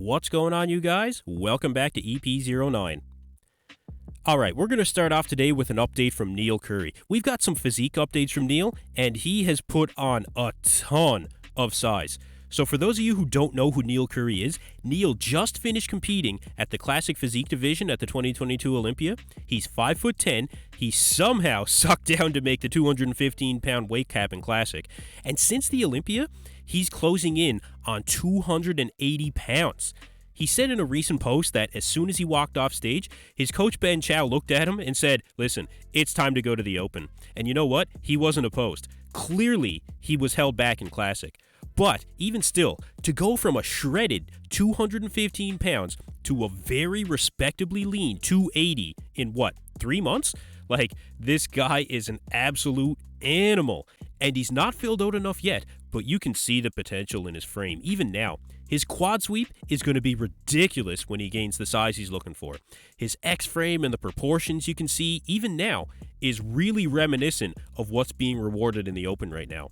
What's going on, you guys? Welcome back to EP09. Alright, we're going to start off today with an update from Neil Currey. We've got some physique updates from Neil, and he has put on a ton of size. So for those of you who don't know who Neil Currey is, Neil just finished competing at the Clasic Physique division at the 2022 Olympia. He's 5'10". He somehow sucked down to make the 215-pound weight cap in Clasic. And since the Olympia, he's closing in on 280 pounds. He said in a recent post that as soon as he walked off stage, his coach Ben Chow looked at him and said, "Listen, it's time to go to the Open." And you know what? He wasn't opposed. Clearly, he was held back in Clasic. But even still, to go from a shredded 215 pounds to a very respectably lean 280 in 3 months? Like, this guy is an absolute animal. And he's not filled out enough yet, but you can see the potential in his frame, even now. His quad sweep is going to be ridiculous when he gains the size he's looking for. His X-frame and the proportions you can see, even now, is really reminiscent of what's being rewarded in the Open right now.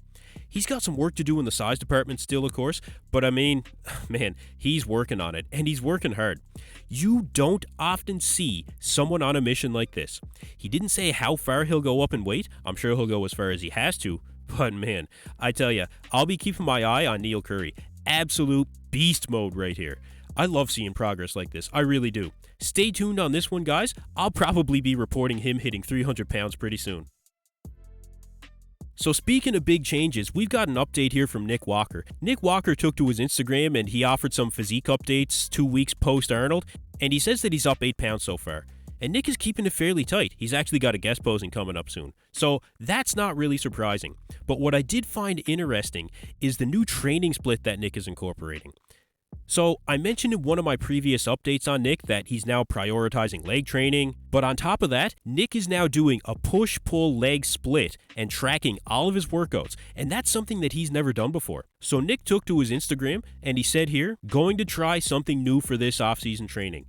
He's got some work to do in the size department still, of course, but I mean, man, he's working on it, and he's working hard. You don't often see someone on a mission like this. He didn't say how far he'll go up in weight. I'm sure he'll go as far as he has to, but man, I tell ya, I'll be keeping my eye on Neil Currey. Absolute beast mode right here. I love seeing progress like this. I really do. Stay tuned on this one, guys. I'll probably be reporting him hitting 300 pounds pretty soon. So speaking of big changes, we've got an update here from Nick Walker. Nick Walker took to his Instagram and he offered some physique updates 2 weeks post Arnold, and he says that he's up 8 pounds so far. And Nick is keeping it fairly tight. He's actually got a guest posing coming up soon. So that's not really surprising. But what I did find interesting is the new training split that Nick is incorporating. So I mentioned in one of my previous updates on Nick that he's now prioritizing leg training, but on top of that, Nick is now doing a push-pull leg split and tracking all of his workouts, and that's something that he's never done before. So Nick took to his Instagram and he said here, going to try something new for this off-season training.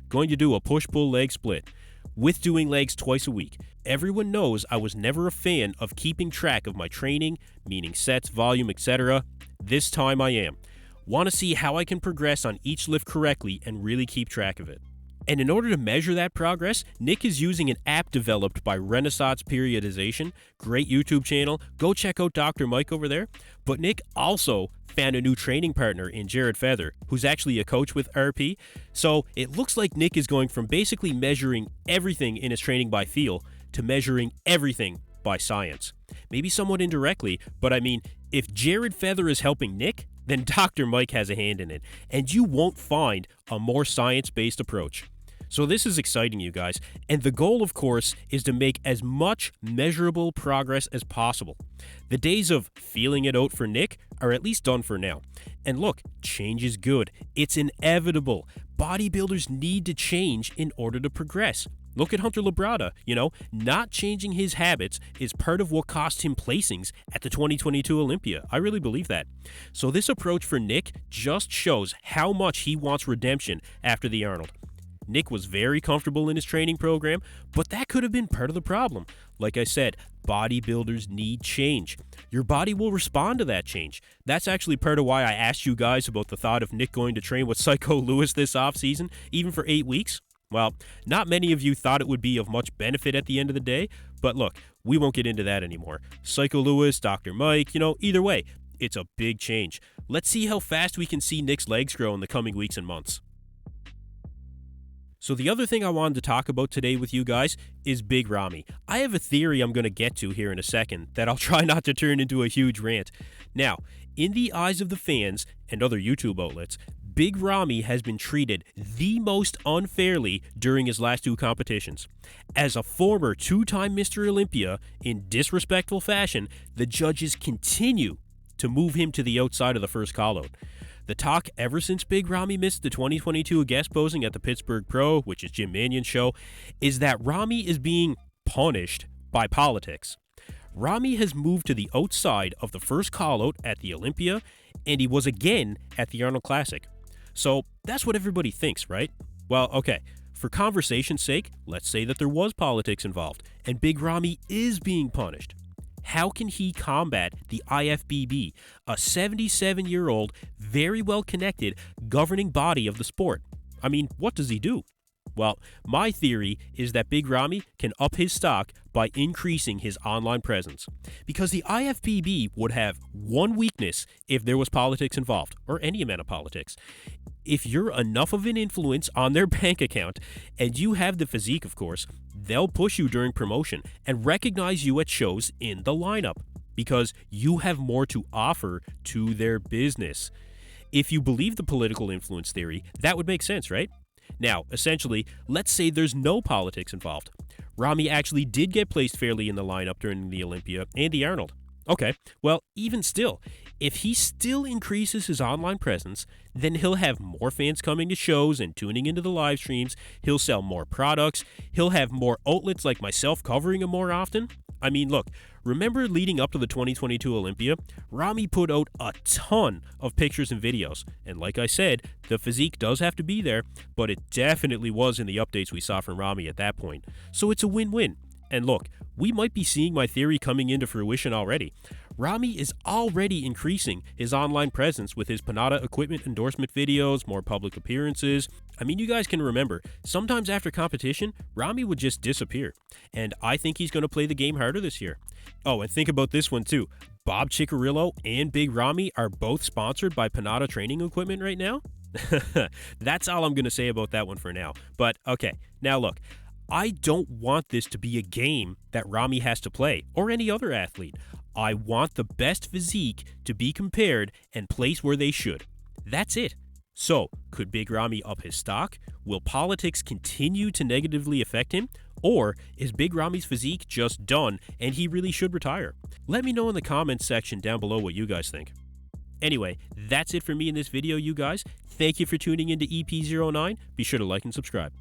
Going to do a push-pull leg split with doing legs twice a week. Everyone knows I was never a fan of keeping track of my training, meaning sets, volume, etc. This time I am. Want to see how I can progress on each lift correctly and really keep track of it. And in order to measure that progress, Nick is using an app developed by Renaissance Periodization. Great YouTube channel. Go check out Dr. Mike over there. But Nick also found a new training partner in Jared Feather, who's actually a coach with RP. So it looks like Nick is going from basically measuring everything in his training by feel to measuring everything by science. Maybe somewhat indirectly, but I mean, if Jared Feather is helping Nick, then Dr. Mike has a hand in it, and you won't find a more science-based approach. So this is exciting, you guys, and the goal, of course, is to make as much measurable progress as possible. The days of feeling it out for Nick are at least done for now. And look, change is good. It's inevitable. Bodybuilders need to change in order to progress. Look at Hunter Labrada, not changing his habits is part of what cost him placings at the 2022 Olympia. I really believe that. So this approach for Nick just shows how much he wants redemption after the Arnold. Nick was very comfortable in his training program, but that could have been part of the problem. Like I said, bodybuilders need change. Your body will respond to that change. That's actually part of why I asked you guys about the thought of Nick going to train with Psycho Lewis this offseason, even for 8 weeks. Well, not many of you thought it would be of much benefit at the end of the day, but look, we won't get into that anymore. Psycho Lewis, Dr. Mike, either way, it's a big change. Let's see how fast we can see Nick's legs grow in the coming weeks and months. So the other thing I wanted to talk about today with you guys is Big Ramy. I have a theory I'm going to get to here in a second that I'll try not to turn into a huge rant. Now, in the eyes of the fans and other YouTube outlets, Big Ramy has been treated the most unfairly during his last 2 competitions. As a former 2-time Mr. Olympia, in disrespectful fashion, the judges continue to move him to the outside of the first call-out. The talk ever since Big Ramy missed the 2022 guest posing at the Pittaburgh Pro, which is Jim Manion's show, is that Ramy is being punished by politics. Ramy has moved to the outside of the first call-out at the Olympia, and he was again at the Arnold Classic. So that's what everybody thinks, right? Well, okay, for conversation's sake, let's say that there was politics involved, and Big Ramy is being punished. How can he combat the IFBB, a 77-year-old, very well connected, governing body of the sport? I mean, what does he do? Well, my theory is that Big Ramy can up his stock by increasing his online presence. Because the IFBB would have one weakness if there was politics involved, or any amount of politics. If you're enough of an influence on their bank account, and you have the physique, of course, they'll push you during promotion and recognize you at shows in the lineup, because you have more to offer to their business. If you believe the political influence theory, that would make sense, right? Now, essentially, let's say there's no politics involved. Ramy actually did get placed fairly in the lineup during the Olympia and the Arnold. Okay, well, even still, if he still increases his online presence, then he'll have more fans coming to shows and tuning into the live streams, he'll sell more products, he'll have more outlets like myself covering him more often. I mean, look, remember leading up to the 2022 Olympia, Ramy put out a ton of pictures and videos, and like I said, the physique does have to be there, but it definitely was in the updates we saw from Ramy at that point. So it's a win-win. And look, we might be seeing my theory coming into fruition already. Ramy is already increasing his online presence with his Panada equipment endorsement videos, more public appearances. I mean, you guys can remember, sometimes after competition, Ramy would just disappear. And I think he's going to play the game harder this year. Oh, and think about this one too. Bob Ciccarillo and Big Ramy are both sponsored by Panada training equipment right now. That's all I'm going to say about that one for now. But okay, now look. I don't want this to be a game that Ramy has to play, or any other athlete. I want the best physique to be compared and placed where they should. That's it. So, could Big Ramy up his stock? Will politics continue to negatively affect him? Or is Big Ramy's physique just done and he really should retire? Let me know in the comments section down below what you guys think. Anyway, that's it for me in this video, you guys. Thank you for tuning into EP09. Be sure to like and subscribe.